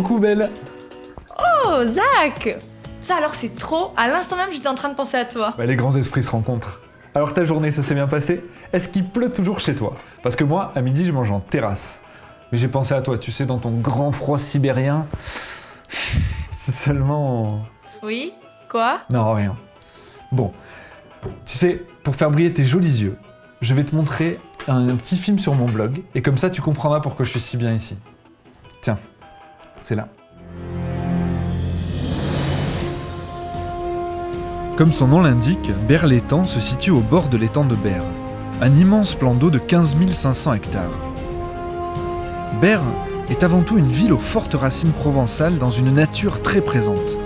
Coucou Belle. Oh, Zach! Ça alors c'est trop, à l'instant même j'étais en train de penser à toi. Les grands esprits se rencontrent. Alors ta journée, ça s'est bien passé? Est-ce qu'il pleut toujours chez toi? Parce que moi, à midi, je mange en terrasse. Mais j'ai pensé à toi, tu sais, dans ton grand froid sibérien. C'est seulement... Oui? Quoi? Non, rien. Bon, tu sais, pour faire briller tes jolis yeux, je vais te montrer un petit film sur mon blog, et comme ça tu comprendras pourquoi je suis si bien ici. Tiens, c'est là. Comme son nom l'indique, Berre-l'Étang se situe au bord de l'étang de Berre, un immense plan d'eau de 15 500 hectares. Berre est avant tout une ville aux fortes racines provençales dans une nature très présente.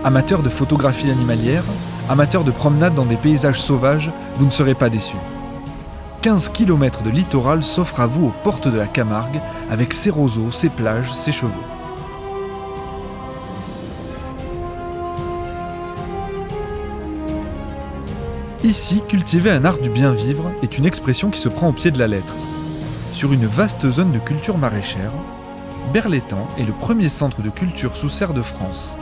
Amateur de photographie animalière, amateur de promenade dans des paysages sauvages, vous ne serez pas déçus. 15 km de littoral s'offrent à vous aux portes de la Camargue, avec ses roseaux, ses plages, ses chevaux. Ici, cultiver un art du bien vivre est une expression qui se prend au pied de la lettre. Sur une vaste zone de culture maraîchère, Berre-l'Étang est le premier centre de culture sous serre de France.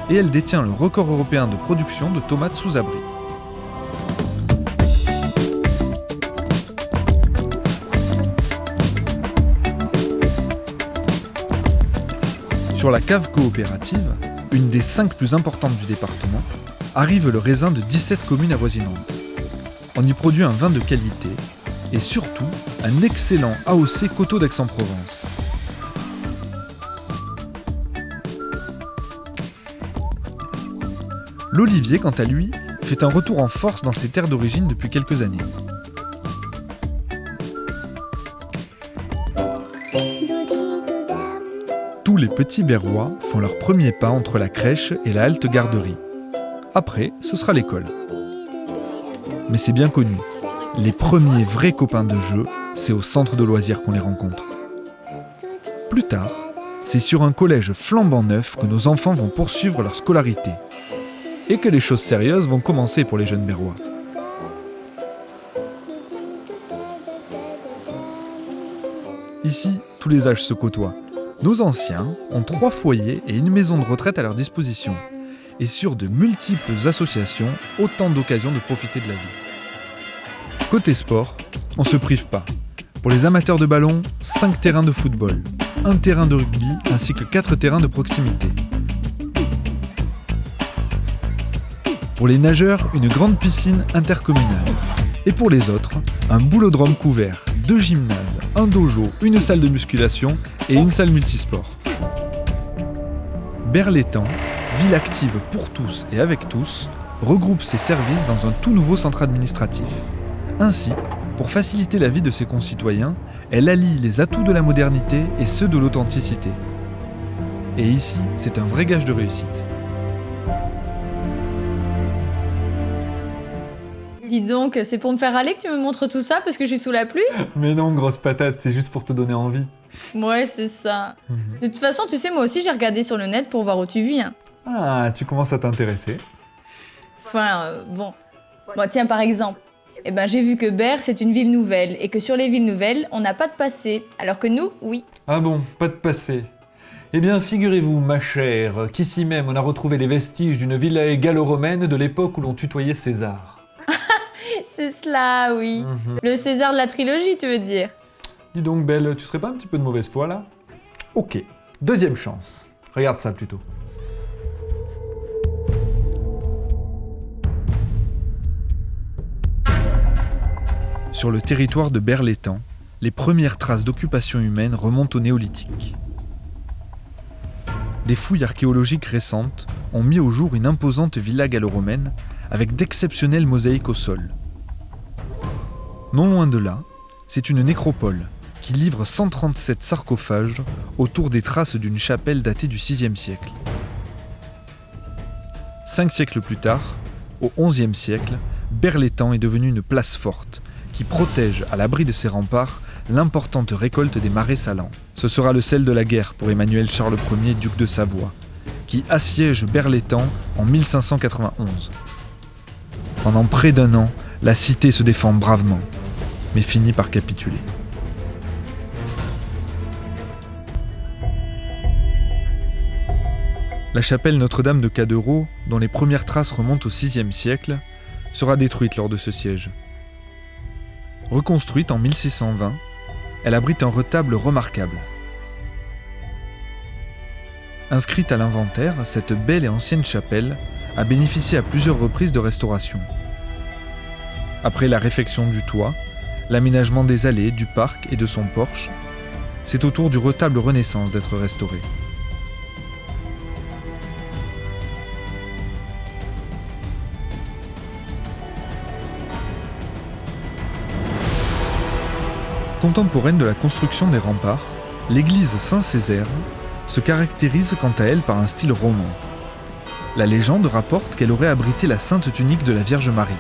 Et elle détient le record européen de production de tomates sous abri. Sur la cave coopérative, une des 5 plus importantes du département, arrive le raisin de 17 communes avoisinantes. On y produit un vin de qualité et surtout un excellent AOC Coteaux d'Aix-en-Provence. L'olivier, quant à lui, fait un retour en force dans ses terres d'origine depuis quelques années. Tous les petits berrois font leur premier pas entre la crèche et la halte garderie. Après, ce sera l'école. Mais c'est bien connu, les premiers vrais copains de jeu, c'est au centre de loisirs qu'on les rencontre. Plus tard, c'est sur un collège flambant neuf que nos enfants vont poursuivre leur scolarité. Et que les choses sérieuses vont commencer pour les jeunes berrois. Ici, tous les âges se côtoient. Nos anciens ont 3 foyers et une maison de retraite à leur disposition. Et sur de multiples associations, autant d'occasions de profiter de la vie. Côté sport, on ne se prive pas. Pour les amateurs de ballon, 5 terrains de football, 1 terrain de rugby ainsi que 4 terrains de proximité. Pour les nageurs, une grande piscine intercommunale. Et pour les autres, un boulodrome couvert, 2 gymnases, un dojo, une salle de musculation et une salle multisport. Berre-l'Étang, ville active pour tous et avec tous, regroupe ses services dans un tout nouveau centre administratif. Ainsi, pour faciliter la vie de ses concitoyens, elle allie les atouts de la modernité et ceux de l'authenticité. Et ici, c'est un vrai gage de réussite. Dis donc, c'est pour me faire aller que tu me montres tout ça parce que je suis sous la pluie? Mais non, grosse patate, c'est juste pour te donner envie. Ouais, c'est ça. De toute façon, tu sais, moi aussi j'ai regardé sur le net pour voir où tu vis. Hein. Ah, tu commences à t'intéresser. Enfin, bon. Bon, tiens, par exemple, j'ai vu que Berre, c'est une ville nouvelle et que sur les villes nouvelles, on n'a pas de passé, alors que nous, oui. Ah bon, pas de passé. Eh bien, figurez-vous, ma chère, qu'ici même, on a retrouvé les vestiges d'une villa gallo-romaine de l'époque où l'on tutoyait César. C'est cela, oui. Le César de la trilogie, tu veux dire? Dis donc, Belle, tu serais pas un petit peu de mauvaise foi, là? Ok, deuxième chance. Regarde ça, plutôt. Sur le territoire de Berre-l'Étang, les premières traces d'occupation humaine remontent au néolithique. Des fouilles archéologiques récentes ont mis au jour une imposante villa gallo-romaine avec d'exceptionnelles mosaïques au sol. Non loin de là, c'est une nécropole qui livre 137 sarcophages autour des traces d'une chapelle datée du VIe siècle. 5 siècles plus tard, au XIe siècle, Berre-l'Étang est devenue une place forte qui protège à l'abri de ses remparts l'importante récolte des marais salants. Ce sera le sel de la guerre pour Emmanuel Charles Ier, duc de Savoie, qui assiège Berre-l'Étang en 1591. Pendant près d'1 an, la cité se défend bravement, mais finit par capituler. La chapelle Notre-Dame de Caderousse, dont les premières traces remontent au VIe siècle, sera détruite lors de ce siège. Reconstruite en 1620, elle abrite un retable remarquable. Inscrite à l'inventaire, cette belle et ancienne chapelle a bénéficié à plusieurs reprises de restauration. Après la réfection du toit, l'aménagement des allées, du parc et de son porche, c'est au tour du retable Renaissance d'être restauré. Contemporaine de la construction des remparts, l'église Saint-Césaire se caractérise quant à elle par un style roman. La légende rapporte qu'elle aurait abrité la sainte tunique de la Vierge Marie.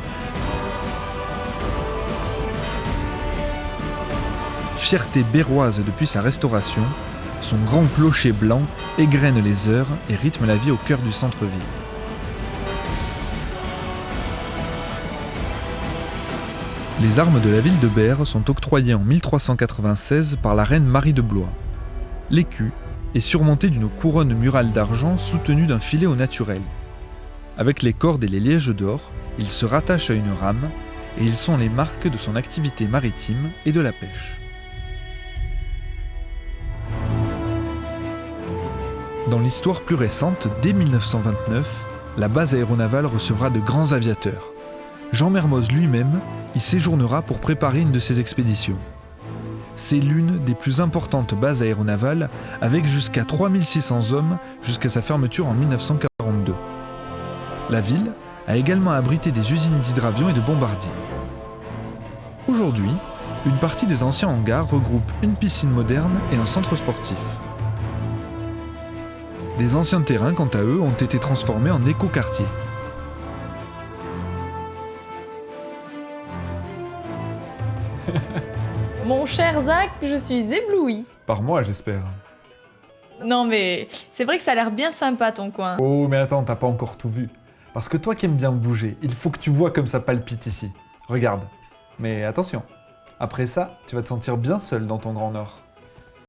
Fierté béroise depuis sa restauration, son grand clocher blanc égrène les heures et rythme la vie au cœur du centre-ville. Les armes de la ville de Berre sont octroyées en 1396 par la reine Marie de Blois. L'écu est surmonté d'une couronne murale d'argent soutenue d'un filet au naturel. Avec les cordes et les lièges d'or, il se rattache à une rame et ils sont les marques de son activité maritime et de la pêche. Dans l'histoire plus récente, dès 1929, la base aéronavale recevra de grands aviateurs. Jean Mermoz lui-même y séjournera pour préparer une de ses expéditions. C'est l'une des plus importantes bases aéronavales, avec jusqu'à 3600 hommes jusqu'à sa fermeture en 1942. La ville a également abrité des usines d'hydravions et de bombardiers. Aujourd'hui, une partie des anciens hangars regroupe une piscine moderne et un centre sportif. Les anciens terrains, quant à eux, ont été transformés en écoquartier. Mon cher Zach, je suis ébloui. Par moi, j'espère. Non mais, c'est vrai que ça a l'air bien sympa ton coin. Oh, mais attends, t'as pas encore tout vu. Parce que toi qui aimes bien bouger, il faut que tu vois comme ça palpite ici. Regarde. Mais attention, après ça, tu vas te sentir bien seul dans ton Grand Nord.